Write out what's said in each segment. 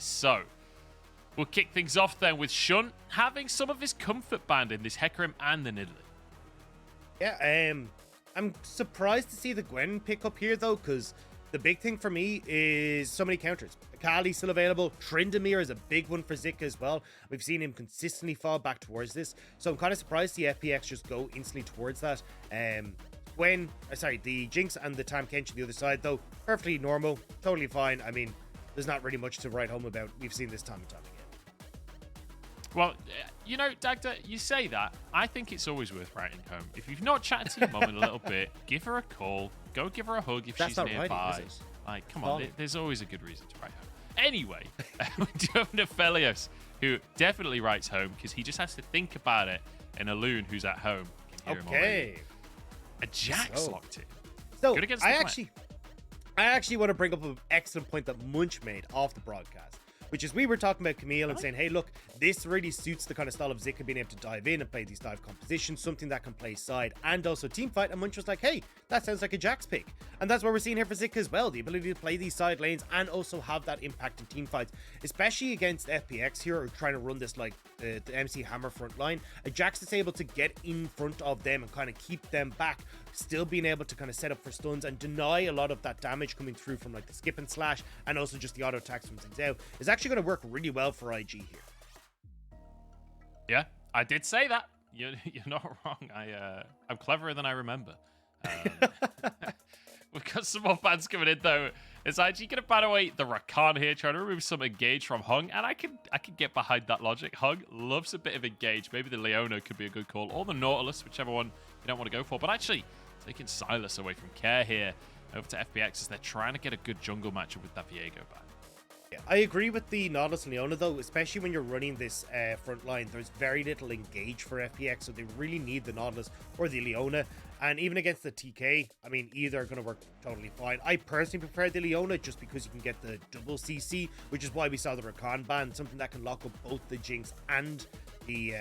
is. So, we'll kick things off then with Shun having some of his comfort band in this Hecarim and the Nidalee. Yeah, I'm surprised to see the Gwen pick up here, though, because the big thing for me is so many counters. Akali's still available. Tryndamere is a big one for Zika as well. We've seen him consistently fall back towards this. So I'm kind of surprised the FPX just go instantly towards that. The Jinx and the Tahm Kench on the other side, though, perfectly normal. Totally fine. I mean, there's not really much to write home about. We've seen this time and time again. Well, you know, Dagda, you say that. I think it's always worth writing home. If you've not chatted to your mum in a little bit, give her a call. Go give her a hug if she's nearby. Writing, like, come on, there's always a good reason to write home. Anyway, we do have Nephelios, who definitely writes home because he just has to think about it, and a loon who's at home can hear him already. A Jax locked in. So, good against I actually want to bring up an excellent point that Munch made off the broadcast, which is we were talking about Camille and saying, hey, look, this really suits the kind of style of Zika being able to dive in and play these dive compositions, something that can play side and also team fight. And Munch was like, hey, that sounds like a Jax pick. And that's what we're seeing here for Zika as well. The ability to play these side lanes and also have that impact in team fights, especially against FPX here, or trying to run this like the MC Hammer front line. A Jax is able to get in front of them and kind of keep them back, still being able to kind of set up for stuns and deny a lot of that damage coming through from like the skip and slash and also just the auto attacks from things out is actually going to work really well for IG here. Yeah, I did say that. You're not wrong. I'm cleverer than I remember. We've got some more bans coming in though. Is IG going to ban away the Rakan here, trying to remove some engage from Hung, and I can get behind that logic. Hung loves a bit of engage. Maybe the Leona could be a good call, or the Nautilus, whichever one you don't want to go for. But actually, taking Silas away from Care here over to FPX as they're trying to get a good jungle matchup with that Viego ban. Yeah, I agree with the Nautilus and Leona though, especially when you're running this front line. There's very little engage for FPX, so they really need the Nautilus or the Leona. And even against the TK, I mean, either are going to work totally fine. I personally prefer the Leona just because you can get the double CC, which is why we saw the Rakan ban, something that can lock up both the Jinx and the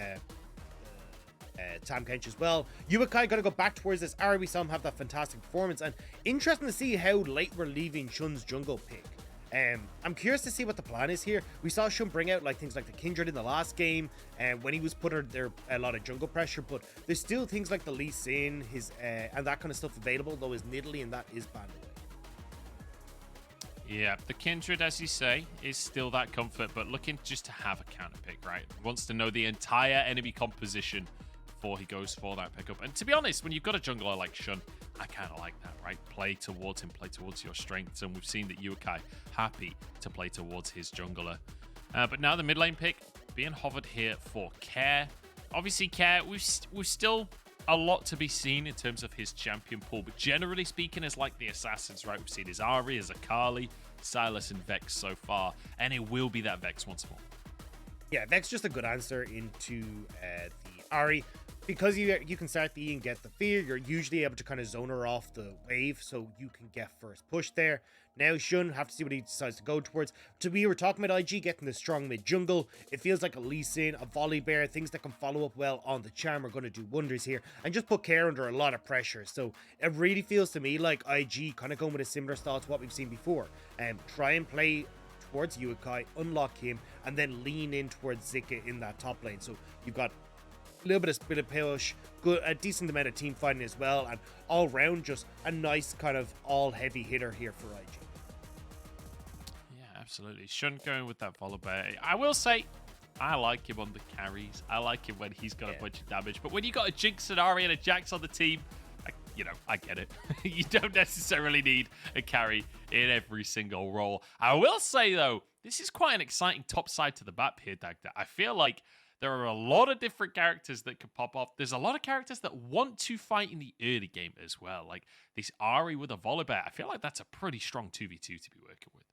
Tahm Kench as well. Yuekai got to go back towards this Ari. We saw him have that fantastic performance, and interesting to see how late we're leaving Shun's jungle pick. I'm curious to see what the plan is here. We saw Shun bring out like things like the Kindred in the last game, and when he was put under a lot of jungle pressure, but there's still things like the Lee Sin, his and that kind of stuff available, though his Nidalee and that is banned away. Yeah, the Kindred, as you say, is still that comfort, but looking just to have a counter pick, right? Wants to know the entire enemy composition before he goes for that pickup. And to be honest, when you've got a jungler like Shun, I kind of like that, right? Play towards him, play towards your strengths, and we've seen that Yuekai happy to play towards his jungler. But now the mid lane pick being hovered here for Care. Obviously, Care, we've still a lot to be seen in terms of his champion pool, but generally speaking, is like the assassins, right? We've seen his Ahri, his Akali, Silas, and Vex so far, and it will be that Vex once more. Yeah, Vex just a good answer into the Ahri. Because you can start the E and get the fear, you're usually able to kind of zone her off the wave, so you can get first push there. Now Shun, have to see what he decides to go towards. We were talking about IG getting the strong mid jungle. It feels like a Lee Sin, a Volley Bear, things that can follow up well on the charm are going to do wonders here and just put Care under a lot of pressure. So it really feels to me like IG kind of going with a similar style to what we've seen before. Try and play towards Yuekai, unlock him, and then lean in towards Zika in that top lane. So you've got a little bit of split push, a decent amount of team fighting as well, and all round just a nice kind of all heavy hitter here for IG. Yeah, absolutely. Shun going with that Volibear. I will say, I like him on the carries. I like him when he's got a bunch of damage. But when you got a Jinx, an Ahri, and a Jax on the team, I get it. You don't necessarily need a carry in every single role. I will say, though, this is quite an exciting top side to the map here, Dagda. I feel like there are a lot of different characters that could pop off. There's a lot of characters that want to fight in the early game as well. Like this Ahri with a Volibear. I feel like that's a pretty strong 2v2 to be working with.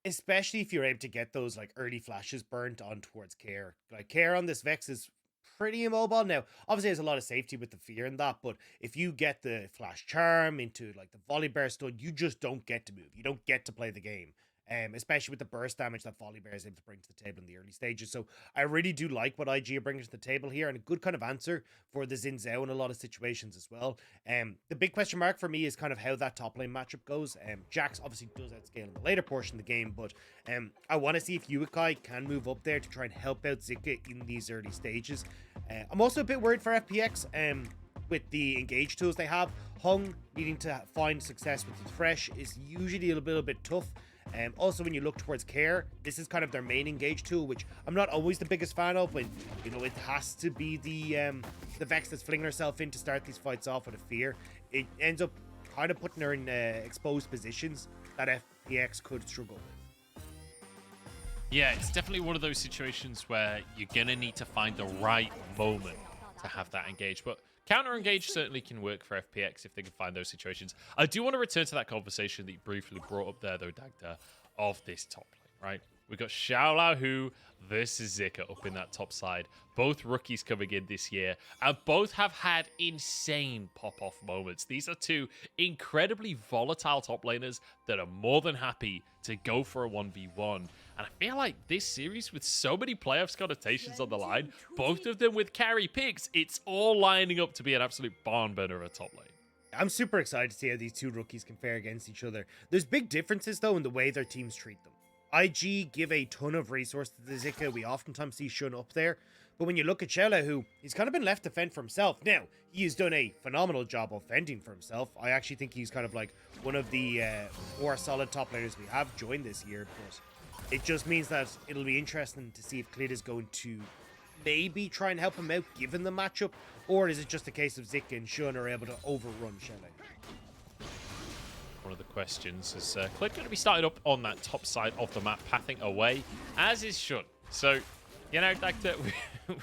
Especially if you're able to get those like early flashes burnt on towards Care. Like Care on this Vex is pretty immobile. Now, obviously there's a lot of safety with the fear and that, but if you get the flash charm into like the Volibear stun, you just don't get to move. You don't get to play the game. especially with the burst damage that Volibear is able to bring to the table in the early stages. So I really do like what IG are bringing to the table here, and a good kind of answer for the Xin Zhao in a lot of situations as well. The big question mark for me is kind of how that top lane matchup goes. Jax obviously does outscale in the later portion of the game, but I want to see if Yuekai can move up there to try and help out Zika in these early stages. I'm also a bit worried for FPX with the engage tools they have. Hung needing to find success with his fresh is usually a little bit tough. Also, when you look towards Care, this is kind of their main engage tool, which I'm not always the biggest fan of, but you know, it has to be the Vex that's flinging herself in to start these fights off with a fear. It ends up kind of putting her in exposed positions that FPX could struggle with. Yeah, it's definitely one of those situations where you're gonna need to find the right moment to have that engage, but counter engage certainly can work for FPX if they can find those situations. I do want to return to that conversation that you briefly brought up there, though, Dagda, of this top lane, right? We've got xiaolaohu versus Zika up in that top side. Both rookies coming in this year, and both have had insane pop-off moments. These are two incredibly volatile top laners that are more than happy to go for a 1v1. And I feel like this series, with so many playoffs connotations on the line, both of them with carry picks, it's all lining up to be an absolute barn burner at top lane. I'm super excited to see how these two rookies can fare against each other. There's big differences, though, in the way their teams treat them. IG give a ton of resources to the Zika. We oftentimes see Shun up there. But when you look at xiaolaohu, he's kind of been left to fend for himself. Now, he has done a phenomenal job of fending for himself. I actually think he's kind of like one of the more solid top laners we have joined this year. But it just means that it'll be interesting to see if Klid is going to maybe try and help him out given the matchup. Or is it just a case of Zika and Shun are able to overrun xiaolaohu? One of the questions is Klid going to be started up on that top side of the map, pathing away, as is Shun. So, you know, Dagda,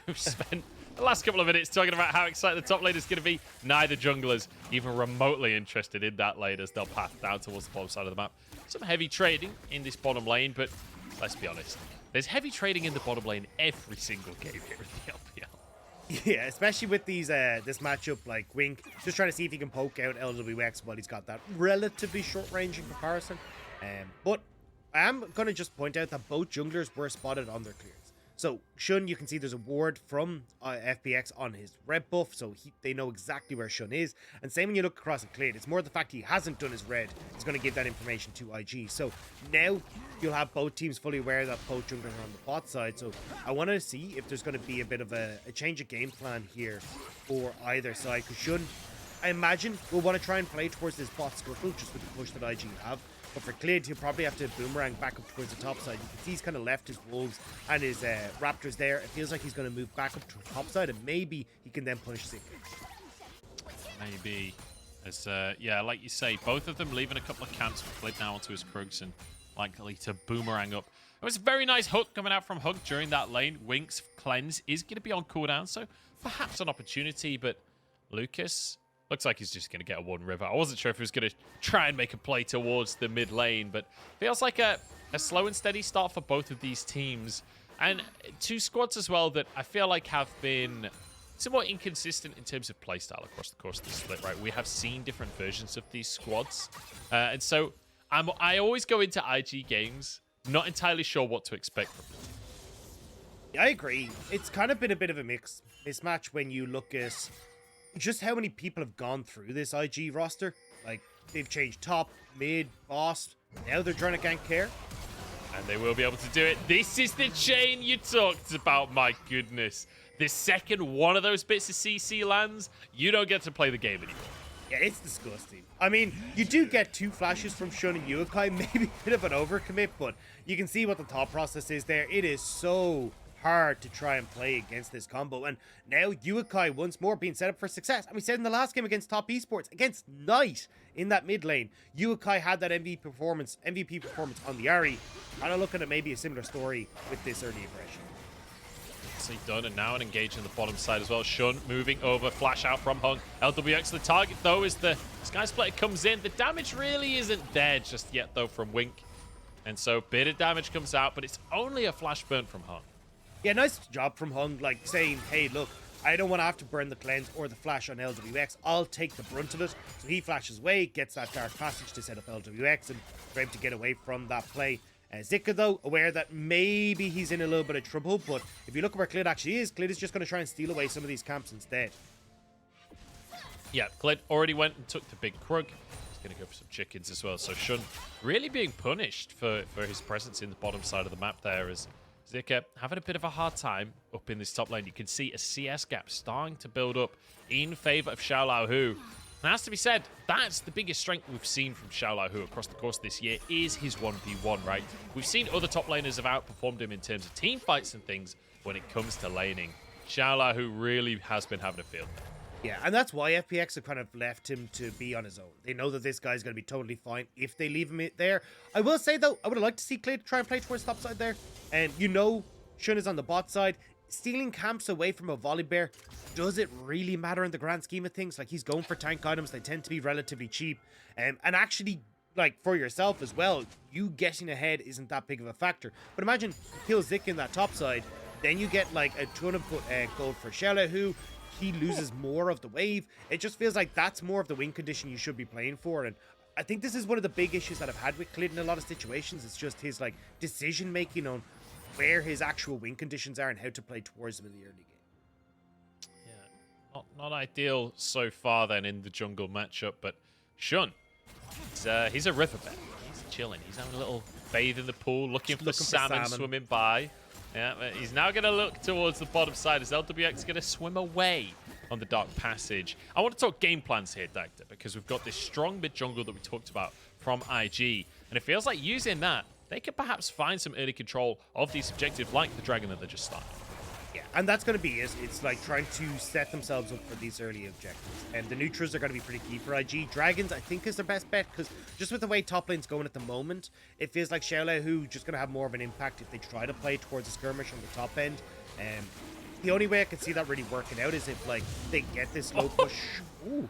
we've spent the last couple of minutes talking about how excited the top lane is going to be. Neither junglers even remotely interested in that lane as they'll path down towards the bottom side of the map. Some heavy trading in this bottom lane, but let's be honest, there's heavy trading in the bottom lane every single game here in the LPL. Yeah, especially with these this matchup, like Wink, just trying to see if he can poke out LWX while he's got that relatively short range in comparison. But I am going to just point out that both junglers were spotted on their clears. So Shun, you can see there's a ward from FPX on his red buff, so they know exactly where Shun is. And same when you look across at Klid, it's more the fact he hasn't done his red. He's going to give that information to IG. So now you'll have both teams fully aware that both junglers are on the bot side. So I want to see if there's going to be a bit of a change of game plan here for either side. Because Shun, I imagine, will want to try and play towards this bot scuttle just with the push that IG have. But for Klid, he'll probably have to boomerang back up towards the top side. You can see he's kind of left his wolves and his raptors there. It feels like he's going to move back up to the top side, and maybe he can then punish Zika. Maybe. As, yeah, like you say, both of them leaving a couple of camps for Klid now onto his Krugs and likely to boomerang up. It was a very nice hook coming out from Hug during that lane. Wink's cleanse is going to be on cooldown, so perhaps an opportunity, but Lucas looks like he's just going to get a one river. I wasn't sure if he was going to try and make a play towards the mid lane, but feels like a slow and steady start for both of these teams. And two squads as well that I feel like have been somewhat inconsistent in terms of playstyle across the course of the split, right? We have seen different versions of these squads. And so I always go into IG games not entirely sure what to expect from them. I agree. It's kind of been a bit of a mismatch when you look at just how many people have gone through this IG roster. Like, they've changed top, mid, boss. Now they're trying to gank Care. And they will be able to do it. This is the chain you talked about, my goodness. The second one of those bits of CC lands, you don't get to play the game anymore. Yeah, it's disgusting. I mean, you do get two flashes from Shun and Yuekai, maybe a bit of an overcommit, but you can see what the thought process is there. It is so hard to try and play against this combo, and now Yuekai once more being set up for success. And we said in the last game against Top Esports, against Knight in that mid lane, Yuekai had that MVP performance on the Ahri. Kind of looking at maybe a similar story with this early aggression. Nicely done, and now an engage on the bottom side as well. Shun moving over, flash out from Hung. LWX the target though as the Sky Splitter comes in. The damage really isn't there just yet though from Wink, and so a bit of damage comes out, but it's only a flash burn from Hung. Yeah, nice job from Hung, like saying, hey, look, I don't want to have to burn the cleanse or the flash on LWX. I'll take the brunt of it. So he flashes away, gets that dark passage to set up LWX, and for him to get away from that play. Zika, though, aware that maybe he's in a little bit of trouble, but if you look at where Clid actually is, Clid is just going to try and steal away some of these camps instead. Yeah, Clid already went and took the big Krug. He's going to go for some chickens as well. So Shun really being punished for his presence in the bottom side of the map there, as Zika having a bit of a hard time up in this top lane. You can see a CS gap starting to build up in favor of xiaolaohu. And has to be said, that's the biggest strength we've seen from xiaolaohu across the course of this year, is his 1v1, right? We've seen other top laners have outperformed him in terms of team fights and things. When it comes to laning, xiaolaohu really has been having a field day. Yeah, and that's why FPX have kind of left him to be on his own. They know that this guy's going to be totally fine if they leave him there. I will say, though, I would have liked to see Clid try and play towards top side there. And you know Shun is on the bot side. Stealing camps away from a Volibear, does it really matter in the grand scheme of things? Like, he's going for tank items. They tend to be relatively cheap. And actually, like, for yourself as well, you getting ahead isn't that big of a factor. But imagine you kill Zika in that top side. Then you get, like, a ton of gold for xiaolaohu. He loses more of the wave. It just feels like that's more of the win condition you should be playing for. And I think this is one of the big issues that I've had with Clid in a lot of situations. It's just his, like, decision making on where his actual win conditions are and how to play towards them in the early game. Yeah, not ideal so far then in the jungle matchup, but Shun, he's a riverbed. He's chilling. He's having a little bathe in the pool, looking for salmon swimming by. Yeah, he's now going to look towards the bottom side as LWX is going to swim away on the Dark Passage. I want to talk game plans here, Dagda, because we've got this strong mid jungle that we talked about from IG, and it feels like using that, they could perhaps find some early control of these objectives like the dragon that they just started. Yeah, and that's going to be it. It's like trying to set themselves up for these early objectives. And the neutrals are going to be pretty key for IG. Dragons, I think, is their best bet, because just with the way top lane's going at the moment, it feels like xiaolaohu just going to have more of an impact if they try to play towards a skirmish on the top end. The only way I can see that really working out is if, like, they get this low push. Ooh.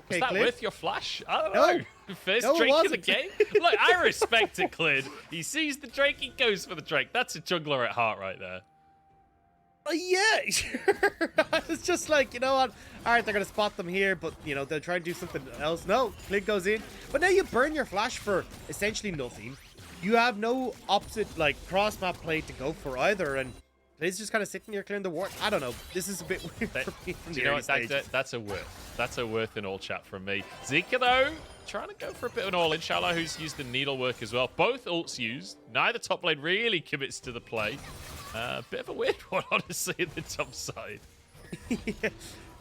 Was that Clid? worth your flash? I don't know. First Drake of the game? Look, I respect it, Clid. He sees the Drake, he goes for the Drake. That's a jungler at heart right there. Yeah, sure. It's just like, you know what? All right, they're going to spot them here, but, you know, they'll try and do something else. No, Clid goes in. But now you burn your flash for essentially nothing. You have no opposite, like, cross-map play to go for either, and Clid's just kind of sitting here clearing the ward. I don't know. This is a bit weird for me from the early stages. That's a worth. That's a worth in all chat from me. Zika, though, trying to go for a bit of an all-in. xiaolaohu's used the needlework as well. Both ults used. Neither top lane really commits to the play. A bit of a weird one, honestly, in the top side. Yeah.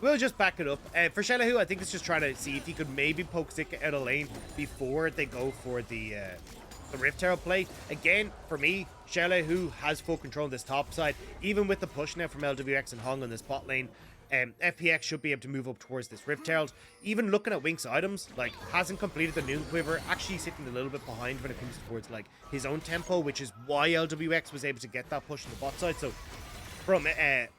We'll just back it up. For xiaolaohu, I think it's just trying to see if he could maybe poke Zika out of lane before they go for the Rift Herald play. Again, for me, xiaolaohu has full control on this top side. Even with the push now from LWX and Hung on this bot lane, FPX should be able to move up towards this Rift Herald. Even looking at Wink's items, like, hasn't completed the Noon Quiver, actually sitting a little bit behind when it comes towards, like, his own tempo, which is why LWX was able to get that push on the bot side. So, from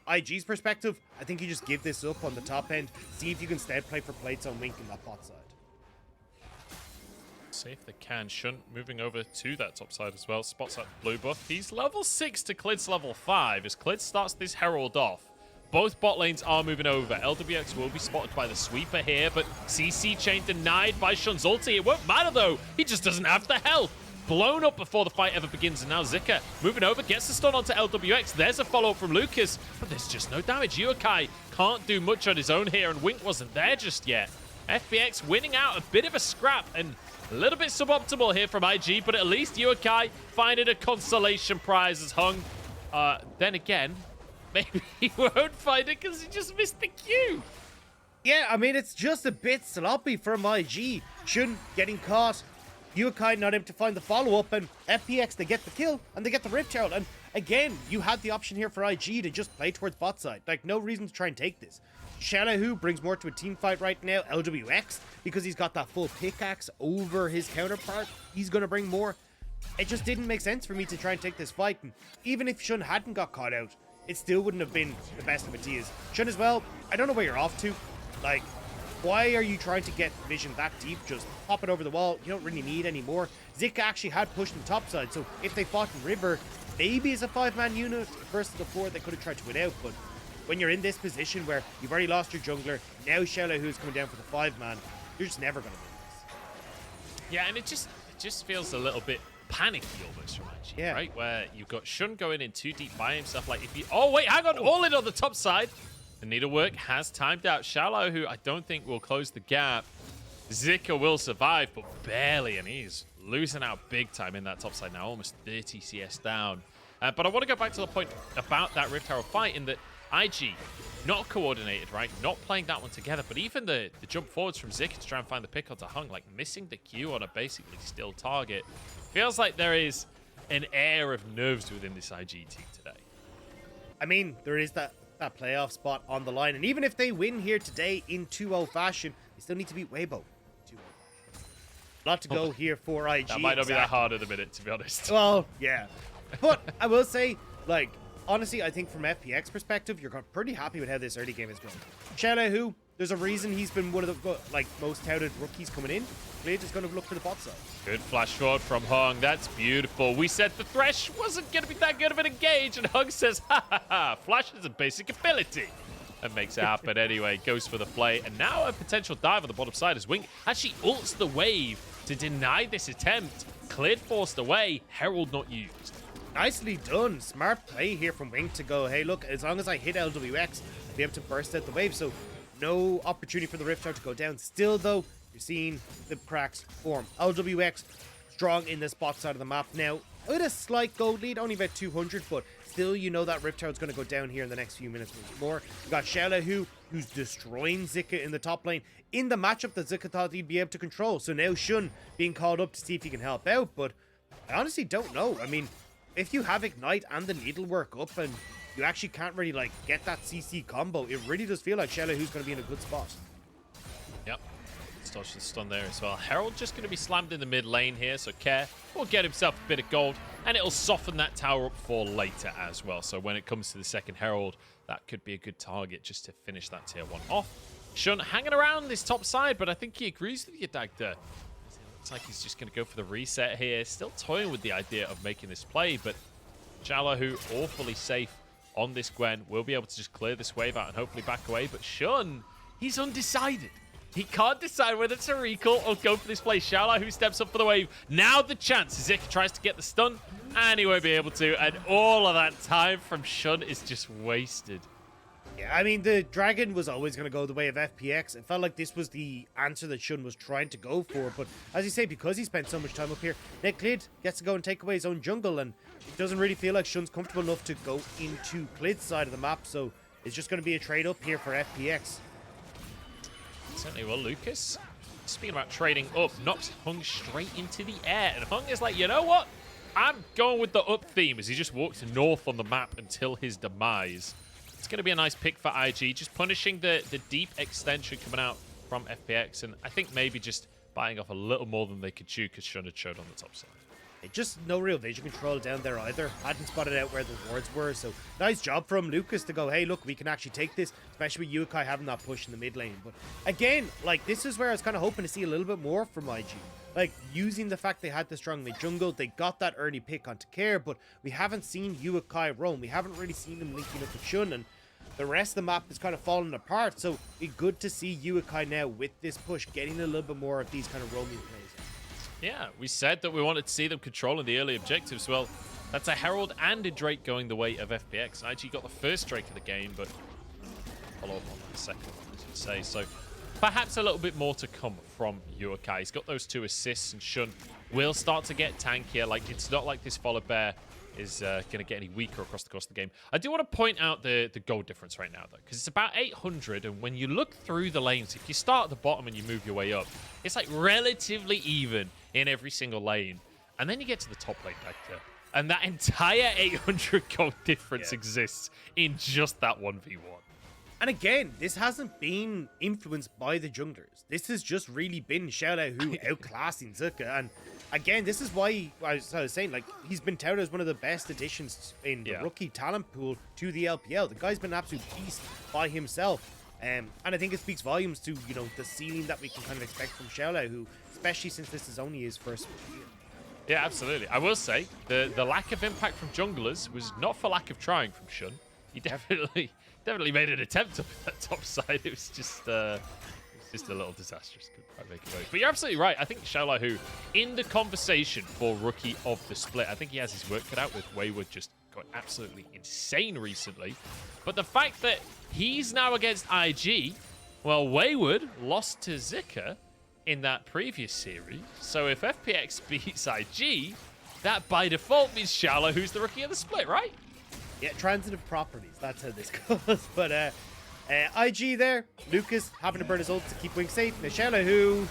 IG's perspective, I think you just give this up on the top end, see if you can instead play for plates on Wink in that bot side. See if they can. Shun moving over to that top side as well. Spots that blue buff. He's level 6 to Clid's level 5 as Clid starts this Herald off. Both bot lanes are moving over. LWX will be spotted by the sweeper here, but CC chain denied by Shun's ulti. It won't matter, though. He just doesn't have the health. Blown up before the fight ever begins, and now Zika moving over, gets the stun onto LWX. There's a follow-up from Lucas, but there's just no damage. Yuekai can't do much on his own here, and Wink wasn't there just yet. FPX winning out a bit of a scrap, and a little bit suboptimal here from IG, but at least Yuekai finding a consolation prize as Hung. Then again, maybe he won't find it because he just missed the Q. Yeah, I mean, it's just a bit sloppy from IG. Shun getting caught. Yuekai not able to find the follow-up, and FPX, they get the kill, and they get the Rift Herald. And again, you had the option here for IG to just play towards bot side. Like, no reason to try and take this. xiaolaohu brings more to a team fight right now. LWX, because he's got that full pickaxe over his counterpart, he's going to bring more. It just didn't make sense for me to try and take this fight. And even if Shun hadn't got caught out, it still wouldn't have been the best of ideas. Shun as well, I don't know where you're off to. Like, why are you trying to get vision that deep? Just pop it over the wall. You don't really need any more. Zika actually had pushed in top side, so if they fought in river, maybe as a 5-man unit versus the 4, they could have tried to win out. But when you're in this position where you've already lost your jungler, now xiaolaohu is coming down for the 5-man, you're just never going to win this. Yeah, and it just feels a little bit panicky almost from IG, Yeah. right? Where you've got Shun going in too deep by himself. Like, if you... Oh, wait, hang on. All in on the top side. The needlework has timed out xiaolaohu, who I don't think will close the gap. Zika will survive, but barely, and he's losing out big time in that top side now, almost 30 CS down. But I want to go back to the point about that Rift Herald fight in that IG, not coordinated, right? Not playing that one together, but even the jump forwards from Zika to try and find the pick onto Hung, like missing the Q on a basically still target. Feels like there is an air of nerves within this IG team today. I mean, there is that playoff spot on the line, and even if they win here today in 2-0 fashion, they still need to beat Weibo. A lot to go here for IG. That might not be that hard at the minute, to be honest. Well, yeah. But I will say, like, honestly, I think from FPX perspective, you're pretty happy with how this early game is going. xiaolaohu, there's a reason he's been one of the most touted rookies coming in. Blade is going to look for the bot side. Good flash forward from Hung. That's beautiful. We said the Thresh wasn't going to be that good of an engage, and Hung says, ha ha ha, Flash is a basic ability. And makes it happen anyway. Goes for the play, and now a potential dive on the bottom side as Wing actually ults the wave to deny this attempt. Cleared forced away. Herald not used. Nicely done. Smart play here from Wing to go, hey, look, as long as I hit LWX, I'll be able to burst out the wave. So no opportunity for the Rift Herald to go down. Still, though, you're seeing the cracks form. LWX strong in this bot side of the map. Now, with a slight gold lead, only about 200, but still, you know that Rift Herald's going to go down here in the next few minutes more. You got xiaolaohu, who's destroying Zika in the top lane in the matchup that Zika thought he'd be able to control. So now Shun being called up to see if he can help out, but I honestly don't know. I mean, if you have Ignite and the needlework up and you actually can't really, like, get that CC combo, it really does feel like xiaolaohu's going to be in a good spot. Yep. Dodge the stun there as well. Herald just going to be slammed in the mid lane here, so Care will get himself a bit of gold, and it'll soften that tower up for later as well. So when it comes to the second Herald, that could be a good target just to finish that tier 1 off. Shun hanging around this top side, but I think he agrees with you, Dagda. It looks like he's just going to go for the reset here. Still toying with the idea of making this play, but xiaolaohu awfully safe on this Gwen. Will be able to just clear this wave out and hopefully back away, but Shun, he's undecided. He can't decide whether to recall or go for this play. xiaolaohu steps up for the wave. Now the chance. Zika tries to get the stun, and he won't be able to. And all of that time from Shun is just wasted. Yeah, I mean, the Dragon was always going to go the way of FPX. It felt like this was the answer that Shun was trying to go for. But as you say, because he spent so much time up here, Clid gets to go and take away his own jungle. And it doesn't really feel like Shun's comfortable enough to go into Clid's side of the map. So it's just going to be a trade up here for FPX. Certainly will. Lucas, speaking about trading up, knocks Hung straight into the air. And Hung is like, you know what? I'm going with the up theme as he just walks north on the map until his demise. It's going to be a nice pick for IG, just punishing the deep extension coming out from FPX. And I think maybe just biting off a little more than they could chew because Shun had showed on the top side. Just no real vision control down there either. Hadn't spotted out where the wards were, so nice job from Lucas to go, hey, look, we can actually take this, especially with Yuekai having that push in the mid lane. But again, like, this is where I was kind of hoping to see a little bit more from IG. Like, using the fact they had the strong mid jungle, they got that early pick onto Care, but we haven't seen Yuekai roam. We haven't really seen him linking up with Shun, and the rest of the map is kind of falling apart, so it's good to see Yuekai now with this push getting a little bit more of these kind of roaming plays. Yeah, we said that we wanted to see them controlling the early objectives. Well, that's a Herald and a Drake going the way of FPX. IG got the first Drake of the game, but follow up on the second one, as you say. So perhaps a little bit more to come from Yuekai. He's got those 2 assists, and Shun will start to get tankier. Like, it's not like this Follow Bear is going to get any weaker across the course of the game. I do want to point out the gold difference right now, though, because it's about 800, and when you look through the lanes, if you start at the bottom and you move your way up, it's like relatively even in every single lane. And then you get to the top lane back there, and that entire 800 gold difference exists in just that 1v1. And again, this hasn't been influenced by the junglers. This has just really been xiaolaohu outclassing Zika. And again, this is why I was saying, like, he's been touted as one of the best additions in the rookie talent pool to the LPL. The guy's been an absolute beast by himself. And I think it speaks volumes to, you know, the ceiling that we can kind of expect from xiaolaohu, especially since this is only his first year. Yeah, absolutely. I will say, the lack of impact from junglers was not for lack of trying from Shun. He definitely made an attempt up that top side. It was just Just a little disastrous. Couldn't quite make it work. But you're absolutely right. I think xiaolaohu in the conversation for Rookie of the Split. I think he has his work cut out with Wayward just going absolutely insane recently. But the fact that he's now against IG, well, Wayward lost to Zika in that previous series. So if FPX beats IG, that by default means xiaolaohu's the Rookie of the Split, right? Yeah, transitive properties. That's how this goes. But IG there, Lucas having to burn his ult to keep Wing safe. Now xiaolaohu,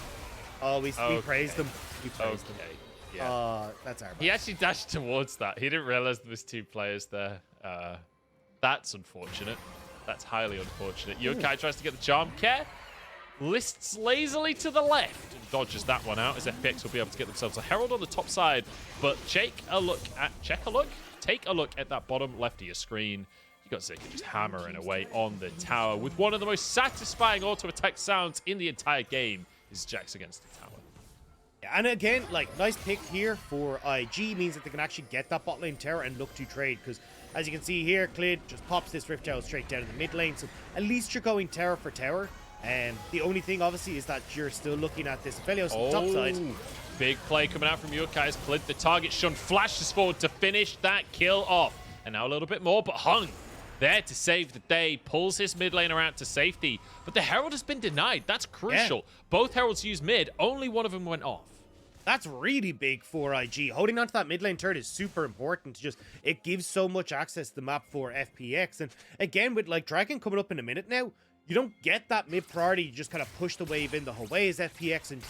we praised them. We praised them. Yeah. That's our bad. He actually dashed towards that. He didn't realize there was 2 players there. That's unfortunate. That's highly unfortunate. Yuekai tries to get the charm. Care lists lazily to the left and dodges that one out as FPX will be able to get themselves a Herald on the top side. But take a look at that bottom left of your screen. You got Zika just hammering away on the tower with one of the most satisfying auto attack sounds in the entire game is Jax against the tower. Yeah, and again, like, nice pick here for IG means that they can actually get that bot lane tower and look to trade, because as you can see here, Clid just pops this Rift Tower straight down in the mid lane, so at least you're going tower for tower. And the only thing, obviously, is that you're still looking at this Aphelios on the top side. Big play coming out from Yuekai's Clid. The target Shun flashes forward to finish that kill off. And now a little bit more, but Hung there to save the day, pulls his mid laner out to safety. But the Herald has been denied. That's crucial. Yeah. Both Heralds used mid. Only one of them went off. That's really big for IG. Holding onto that mid lane turret is super important. It gives so much access to the map for FPX. And again, with like Dragon coming up in a minute now, you don't get that mid priority. You just kind of push the wave in the whole way as FPX and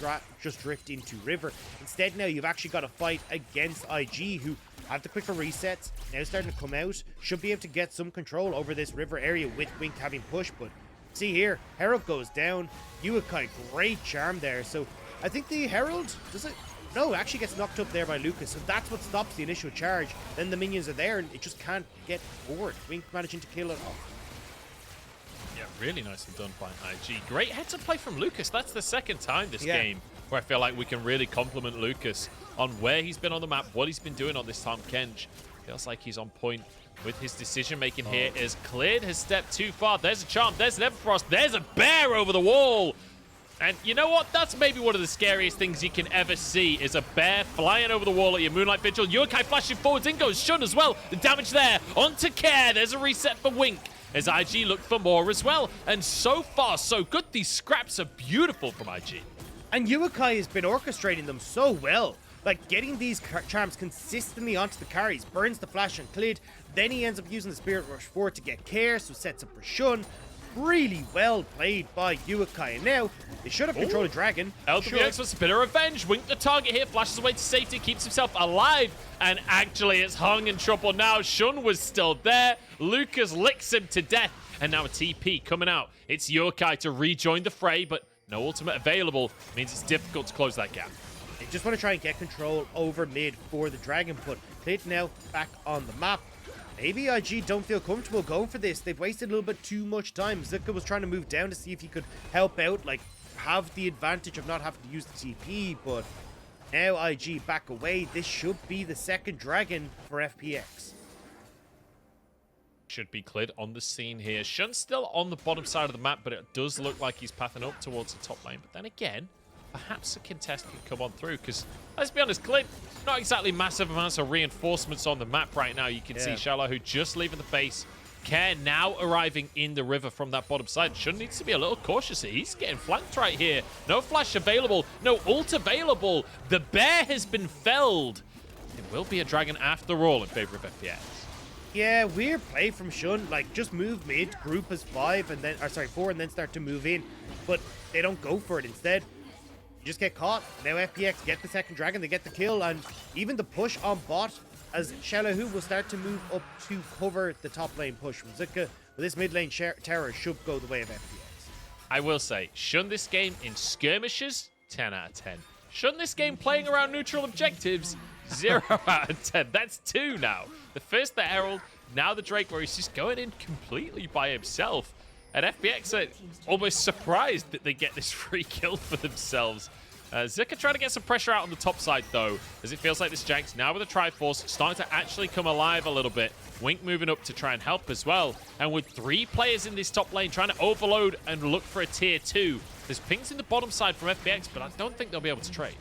just drift into River. Instead, now you've actually got to fight against IG, who have the quicker resets, now starting to come out, should be able to get some control over this River area with Wink having push. But see here, Herald goes down. Yuekai, great charm there. So I think the Herald, no, actually gets knocked up there by Lucas. So that's what stops the initial charge. Then the minions are there and it just can't get forward. Wink managing to kill it off. Yeah, really nicely done by IG. Great heads-up play from Lucas. That's the second time this game where I feel like we can really compliment Lucas on where he's been on the map, what he's been doing on this Tahm Kench. Feels like he's on point with his decision-making here as Clid has stepped too far. There's a charm, there's an Everfrost, there's a bear over the wall. And you know what? That's maybe one of the scariest things you can ever see is a bear flying over the wall at your Moonlight Vigil. Yuekai flashing forwards, in goes Shun as well. The damage there onto Care. There's a reset for Wink as IG looked for more as well. And so far, so good. These scraps are beautiful from IG. And Yuekai has been orchestrating them so well. Like, getting these charms consistently onto the carries, burns the flash on Clid, then he ends up using the Spirit Rush 4 to get Care, so sets up for Shun. Really well played by Yuekai. And now, they should have controlled a dragon. LPX wants a bit of revenge. Wink the target here, flashes away to safety, keeps himself alive. And actually, it's Hung in trouble now. Shun was still there. Lucas licks him to death. And now a TP coming out. It's Yuekai to rejoin the fray, but no ultimate available. Means it's difficult to close that gap. They just want to try and get control over mid for the dragon put. Clid now back on the map. Maybe IG don't feel comfortable going for this. They've wasted a little bit too much time. Zika was trying to move down to see if he could help out, like have the advantage of not having to use the TP, but now IG back away. This should be the second dragon for FPX. Should be Clid on the scene here. Shun's still on the bottom side of the map, but it does look like he's pathing up towards the top lane. But then again, perhaps a contest can come on through, because let's be honest, Clid, not exactly massive amounts of reinforcements on the map right now. You can see xiaolaohu just leaving the base. Care now arriving in the river from that bottom side. Shun needs to be a little cautious here. He's getting flanked right here. No flash available, no ult available. The bear has been felled. It will be a dragon after all in favor of FPX. Yeah, weird play from Shun. Like, just move mid, group as 5, and then, or sorry, 4, and then start to move in. But they don't go for it. Instead, you just get caught. Now FPX get the second dragon, they get the kill, and even the push on bot as xiaolaohu will start to move up to cover the top lane push from Zika. But this mid lane terror should go the way of FPX. I will say, Shun this game in skirmishes, 10 out of 10. Shun this game playing around neutral objectives, 0 out of 10. That's 2 now. The first the Herald, now the Drake, where he's just going in completely by himself. And FPX are almost surprised that they get this free kill for themselves. Zika trying to get some pressure out on the top side, though, as it feels like this Jank's now with a Triforce starting to actually come alive a little bit. Wink moving up to try and help as well. And with 3 players in this top lane trying to overload and look for a tier 2, there's pings in the bottom side from FPX, but I don't think they'll be able to trade.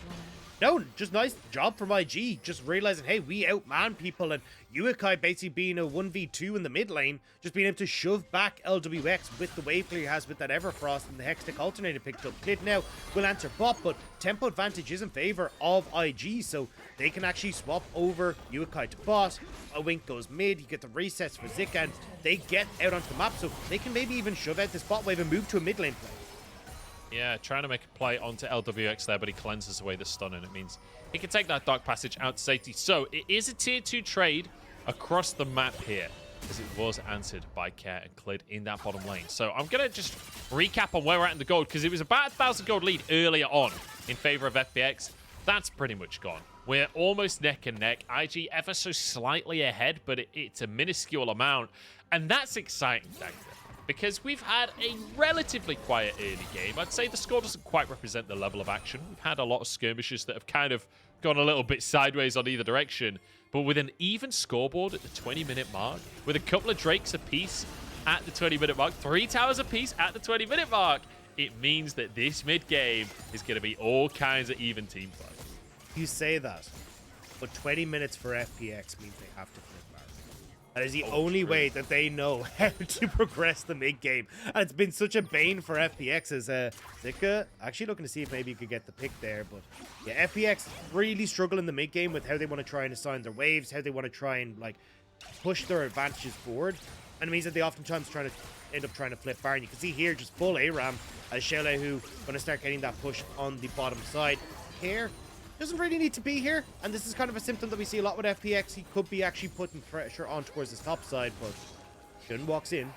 No, just nice job from IG, just realizing, hey, we outman people, and Yuekai basically being a 1v2 in the mid lane, just being able to shove back LWX with the wave clear he has with that Everfrost and the Hextech Alternator picked up. Clid now will answer bot, but tempo advantage is in favor of IG, so they can actually swap over Yuekai to bot. A Wink goes mid, you get the resets for Zika, and they get out onto the map, so they can maybe even shove out this bot wave and move to a mid lane play. Yeah, trying to make a play onto LWX there, but he cleanses away the stun, and it means he can take that Dark Passage out to safety. So it is a tier 2 trade across the map here, as it was answered by Care and Clid in that bottom lane. So I'm going to just recap on where we're at in the gold, because it was about 1,000 gold lead earlier on in favor of FPX. That's pretty much gone. We're almost neck and neck. IG ever so slightly ahead, but it's a minuscule amount. And that's exciting, Dagda, because we've had a relatively quiet early game. I'd say the score doesn't quite represent the level of action. We've had a lot of skirmishes that have kind of gone a little bit sideways on either direction. But with an even scoreboard at the 20-minute mark, with a couple of Drakes apiece at the 20-minute mark, 3 towers apiece at the 20-minute mark, it means that this mid-game is going to be all kinds of even team play. You say that, but 20 minutes for FPX means they have to flip Baron. That is the only way that they know how to progress the mid-game. And it's been such a bane for FPX as Zika actually looking to see if maybe you could get the pick there. But yeah, FPX really struggle in the mid-game with how they want to try and assign their waves, how they want to try and like push their advantages forward. And it means that they oftentimes end up trying to flip Baron. You can see here just full ARAM as xiaolaohu going to start getting that push on the bottom side. Here doesn't really need to be here, and this is kind of a symptom that we see a lot with FPX. He could be actually putting pressure on towards his top side, but Shun walks in.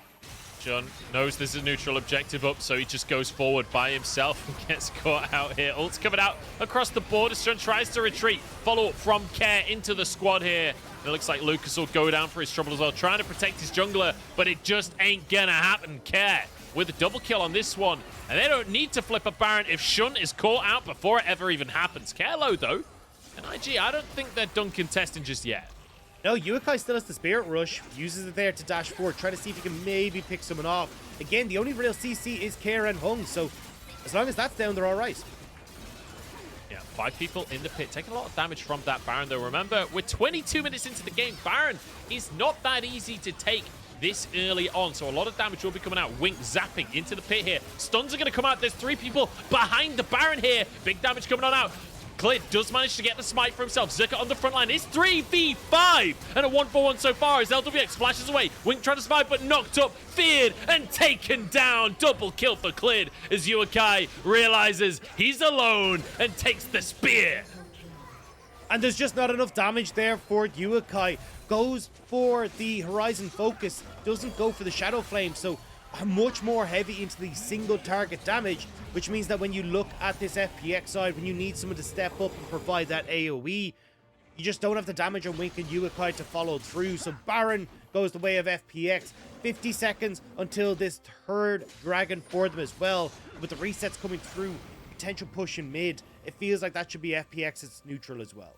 Shun knows there's a neutral objective up, so he just goes forward by himself and gets caught out here. Ult's coming out across the board as Shun tries to retreat. Follow up from Care into the squad here. And it looks like Lucas will go down for his trouble as well, trying to protect his jungler, but it just ain't gonna happen. Care with a double kill on this one. And they don't need to flip a Baron if Shun is caught out before it ever even happens. Care low, though. And IG, I don't think they're done contesting just yet. No, Yuekai still has the Spirit Rush. Uses it there to dash forward. Try to see if he can maybe pick someone off. Again, the only real CC is Care and Hung. So as long as that's down, they're all right. Yeah, 5 people in the pit. Taking a lot of damage from that Baron, though. Remember, we're 22 minutes into the game. Baron is not that easy to take this early on, so a lot of damage will be coming out. Wink zapping into the pit here. Stuns are going to come out. There's 3 people behind the Baron here. Big damage coming on out. Clid does manage to get the smite for himself. Zika on the front line. It's 3v5 and a 1-for-1 so far as LWX flashes away. Wink trying to survive, but knocked up, feared, and taken down. Double kill for Clid as Yuekai realizes he's alone and takes the spear. And there's just not enough damage there for Yuekai. Goes for the Horizon Focus, doesn't go for the Shadow Flame, so much more heavy into the single target damage, which means that when you look at this FPX side, when you need someone to step up and provide that AoE, you just don't have the damage on Wink and Yuekai to follow through. So Baron goes the way of FPX. 50 seconds until this third dragon for them as well. With the resets coming through, potential push in mid, it feels like that should be FPX's neutral as well.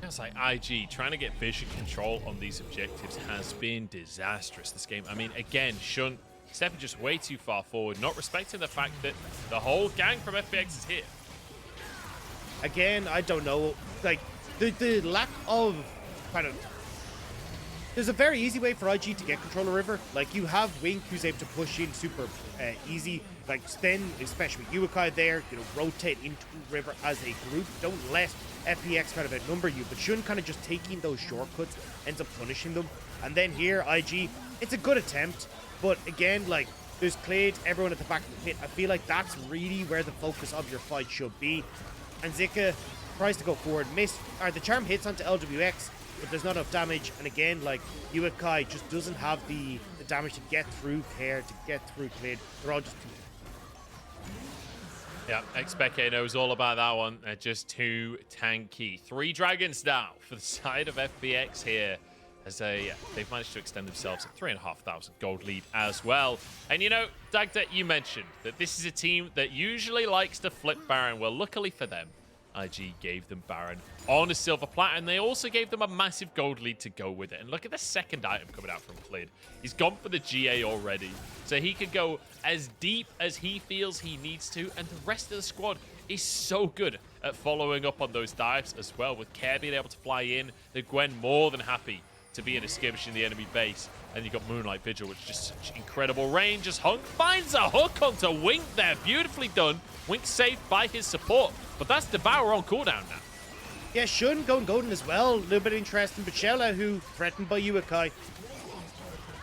It's like IG trying to get vision control on these objectives has been disastrous this game. I mean, again, Shun stepping just way too far forward, not respecting the fact that the whole gang from FPX is here. Again, I don't know, like the lack of kind of. There's a very easy way for IG to get control of River. Like, you have Wink who's able to push in super easy. Like, then, especially with Yuekai there, you know, rotate into River as a group. Don't let FPX kind of outnumber you. But Shun kind of just taking those shortcuts ends up punishing them. And then here, IG, it's a good attempt. But again, like, there's Clid, everyone at the back of the pit. I feel like that's really where the focus of your fight should be. And Zika tries to go forward. The charm hits onto LWX, but there's not enough damage. And again, like, Yuekai just doesn't have the damage to get through Care, to get through Clid. They're all just too. Yeah, Expeke knows all about that one. They're just too tanky. 3 dragons now for the side of FPX here. as they've managed to extend themselves a 3,500 gold lead as well. And you know, Dagda, you mentioned that this is a team that usually likes to flip Baron. Well, luckily for them, IG gave them Baron on a silver plat, and they also gave them a massive gold lead to go with it. And look at the second item coming out from Clid. He's gone for the GA already, so he could go as deep as he feels he needs to, and the rest of the squad is so good at following up on those dives as well, with Care being able to fly in, the Gwen more than happy to be in a skirmish in the enemy base. And you got Moonlight Vigil, which is just such incredible range as Hunk finds a hook onto Wink there. Beautifully done. Wink saved by his support, but that's Devour on cooldown now. Yeah, Shun going golden as well. A little bit interesting, but xiaolaohu threatened by Yuekai.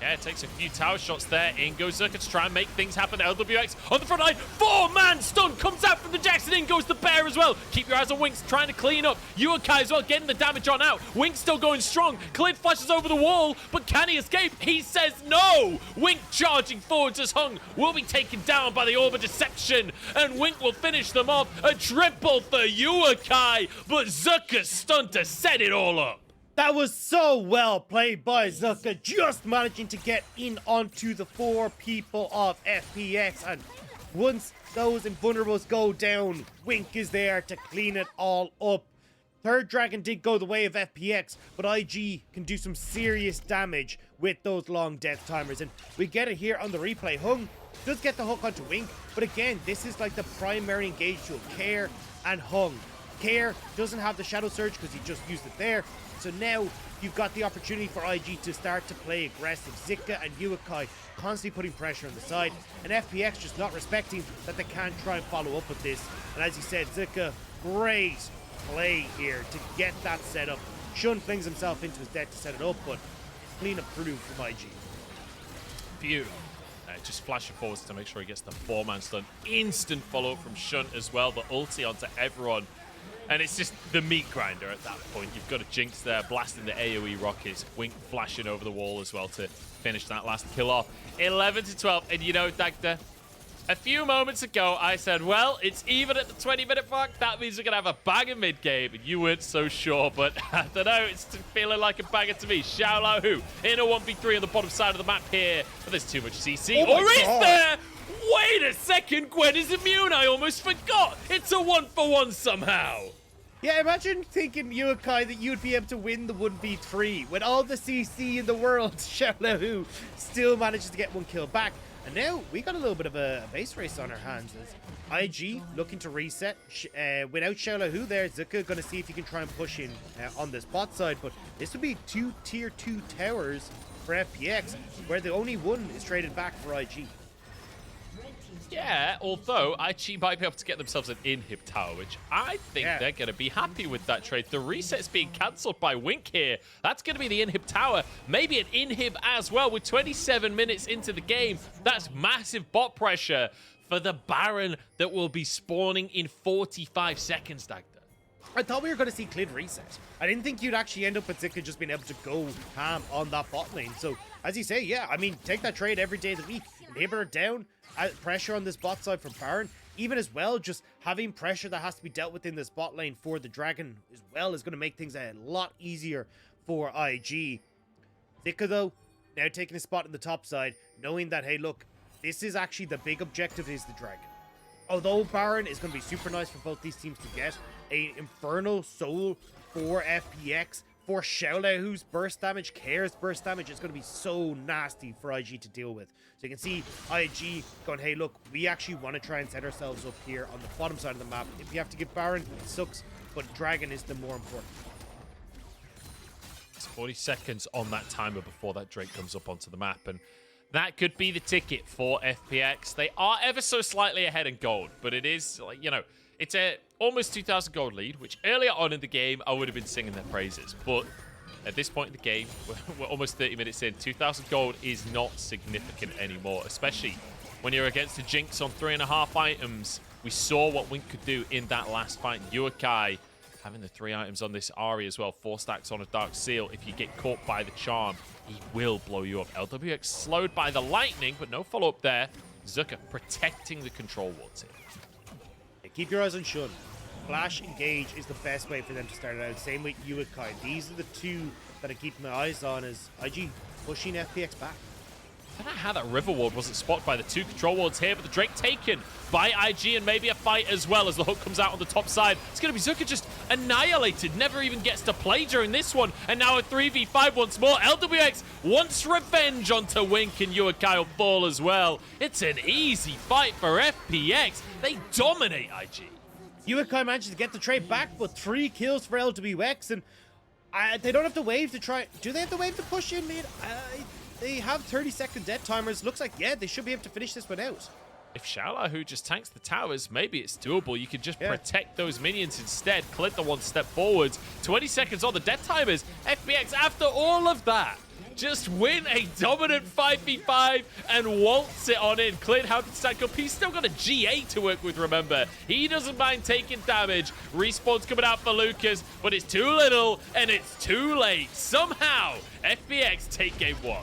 Yeah, it takes a few tower shots there. In goes Zika to try and make things happen. LWX on the front line. 4-man stun comes out from the Jackson. In goes the Bear as well. Keep your eyes on Winks trying to clean up. Yuekai as well getting the damage on out. Wink still going strong. Clid flashes over the wall, but can he escape? He says no. Wink charging forwards as Hung will be taken down by the Orb of Deception, and Wink will finish them off. A triple for Yuekai, but Zuka's stunned to set it all up. That was so well played by Zika, just managing to get in onto the 4 people of FPX. And once those invulnerables go down, Wink is there to clean it all up. Third Dragon did go the way of FPX, but IG can do some serious damage with those long death timers. And we get it here on the replay. Hung does get the hook onto Wink, but again, this is like the primary engage tool, Care and Hung. Care doesn't have the Shadow Surge because he just used it there. So now you've got the opportunity for IG to start to play aggressive. Zika and Yuekai constantly putting pressure on the side, and FPX just not respecting that they can't try and follow up with this. And as you said, Zika, great play here to get that set up. Shun flings himself into his death to set it up, but clean up through from IG. Beautiful. Just flashing forwards to make sure he gets the 4-man stun. Instant follow-up from Shun as well, the ulti onto everyone. And it's just the meat grinder at that point. You've got a Jinx there, blasting the AoE rockets. Wink flashing over the wall as well to finish that last kill off. 11-12. And you know, Dagda, a few moments ago, I said, well, it's even at the 20-minute mark. That means we're going to have a banger mid-game. And you weren't so sure, but I don't know. It's feeling like a banger to me. xiaolaohu in a 1v3 on the bottom side of the map here. But there's too much CC. Oh or is there? Wait a second, Gwen is immune. I almost forgot. It's a 1-for-1 somehow. Yeah, imagine thinking, Yuekai, that you'd be able to win the 1v3 with all the CC in the world. xiaolaohu still manages to get 1 kill back. And now we got a little bit of a base race on our hands. As IG looking to reset. Without xiaolaohu there, Zika going to see if he can try and push in on this bot side. But this would be 2 tier 2 towers for FPX, where the only one is traded back for IG. Yeah, although IG might be able to get themselves an inhib tower, which I think they're going to be happy with that trade. The reset's being cancelled by Wink here. That's going to be the inhib tower. Maybe an inhib as well with 27 minutes into the game. That's massive bot pressure for the Baron that will be spawning in 45 seconds, Dagda. I thought we were going to see Clid reset. I didn't think you'd actually end up with Zika just being able to go ham on that bot lane. So, as you say, yeah, I mean, take that trade every day of the week. Inhibitor down, pressure on this bot side for Baron. Even as well, just having pressure that has to be dealt with in this bot lane for the Dragon as well is going to make things a lot easier for IG. Zika, though, now taking a spot in the top side, knowing that, hey, look, this is actually the big objective is the Dragon. Although Baron is going to be super nice for both these teams to get, an Infernal Soul for FPX, for xiaolaohu's burst damage, Care's burst damage is going to be so nasty for IG to deal with. So you can see IG going, hey, look, we actually want to try and set ourselves up here on the bottom side of the map. If you have to give Baron, it sucks, but Dragon is the more important. It's 40 seconds on that timer before that Drake comes up onto the map, and that could be the ticket for FPX. They are ever so slightly ahead in gold, but it is, like, you know, it's a almost 2,000 gold lead, which earlier on in the game, I would have been singing their praises. But at this point in the game, we're almost 30 minutes in, 2,000 gold is not significant anymore, especially when you're against a Jinx on 3.5 items. We saw what Wink could do in that last fight. Yuekai having the 3 items on this Ahri as well, 4 stacks on a Dark Seal. If you get caught by the charm, he will blow you up. LWX slowed by the lightning, but no follow-up there. Zika protecting the control wards here. Keep your eyes on Shun. Flash engage is the best way for them to start it out. Same with Yuekai. These are the two that I keep my eyes on is IG pushing FPX back. I don't know how that River Ward wasn't spotted by the 2 control wards here, but the Drake taken by IG and maybe a fight as well as the hook comes out on the top side. It's going to be Zika just annihilated, never even gets to play during this one. And now a 3v5 once more. LWX wants revenge onto Wink and Yuekai will fall as well. It's an easy fight for FPX. They dominate IG. Yuekai manages to get the trade back, but 3 kills for LWX, and they don't have the wave to try. Do they have the wave to push in mid? They have 30-second death timers. Looks like, yeah, they should be able to finish this one out. If xiaolaohu just tanks the towers, maybe it's doable. You could just protect those minions instead. Clint the 1 step forwards. 20 seconds on the death timers. FPX, after all of that, just win a dominant 5v5 and waltz it on in. Clint, how to stack up? He's still got a G8 to work with, remember. He doesn't mind taking damage. Respawn's coming out for Lucas, but it's too little and it's too late. Somehow, FPX take game 1.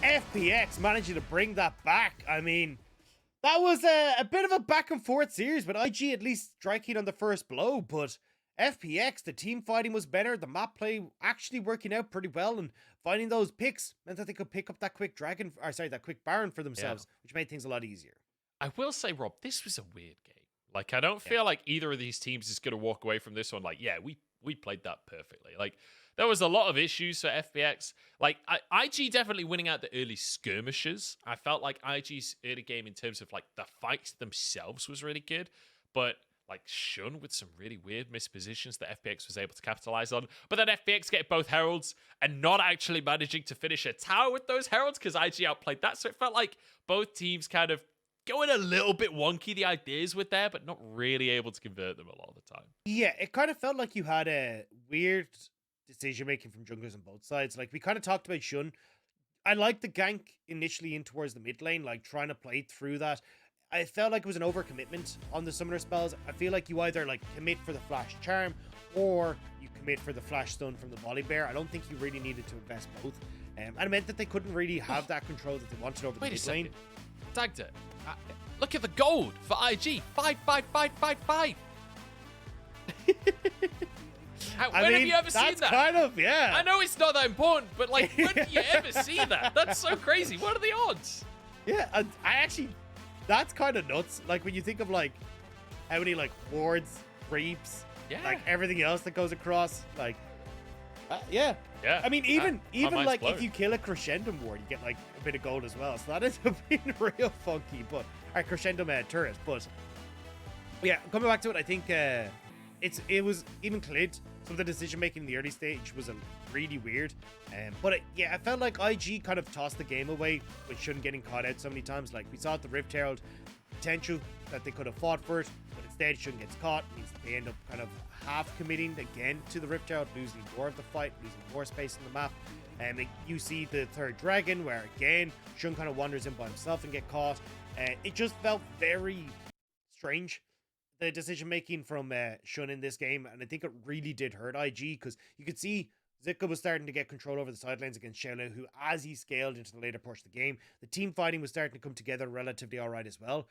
FPX managing to bring that back. I mean, that was a bit of a back and forth series, but IG at least striking on the first blow. But FPX, the team fighting was better. The map play actually working out pretty well, and finding those picks meant that they could pick up that quick dragon, or sorry, that quick Baron for themselves, which made things a lot easier. I will say, Rob, this was a weird game. Like, I don't feel like either of these teams is going to walk away from this one like, yeah, we played that perfectly. Like, there was a lot of issues for FPX. Like, IG definitely winning out the early skirmishes. I felt like IG's early game in terms of, like, the fights themselves was really good. But, like, Shun with some really weird mispositions that FPX was able to capitalize on. But then FPX get both Heralds and not actually managing to finish a tower with those Heralds because IG outplayed that. So it felt like both teams kind of going a little bit wonky. The ideas were there, but not really able to convert them a lot of the time. Yeah, it kind of felt like you had a weird decision making from junglers on both sides. Like, we kind of talked about Shun. I liked the gank initially in towards the mid lane, like trying to play through that. I felt like it was an overcommitment on the summoner spells. I feel like you either like commit for the flash charm or you commit for the flash stun from the volley bear. I don't think you really needed to invest both. And it meant that they couldn't really have that control that they wanted over the mid lane. Dagda, look at the gold for IG. 5-5-5-5-5. When have you ever seen that? That's kind of, yeah. I know it's not that important, but like, when do you ever see that? That's so crazy. What are the odds? Yeah, I actually, that's kind of nuts. Like, when you think of like how many like wards, creeps, like everything else that goes across, like, yeah. I mean, even like if you kill a crescendo ward, you get like a bit of gold as well. So that ends up being real funky. But our crescendo turret. But yeah, coming back to it, I think it was even Clint. Some of the decision making in the early stage was really weird. But yeah, I felt like IG kind of tossed the game away with Shun getting caught out so many times. Like, we saw at the Rift Herald potential that they could have fought for it, but instead Shun gets caught. Means they end up kind of half committing again to the Rift Herald, losing more of the fight, losing more space on the map. And you see the third dragon where again Shun kind of wanders in by himself and get caught. It just felt very strange, the decision making from Shun in this game, and I think it really did hurt IG because you could see Zika was starting to get control over the side lanes against xiaolaohu, who, as he scaled into the later portion of the game, the team fighting was starting to come together relatively all right as well.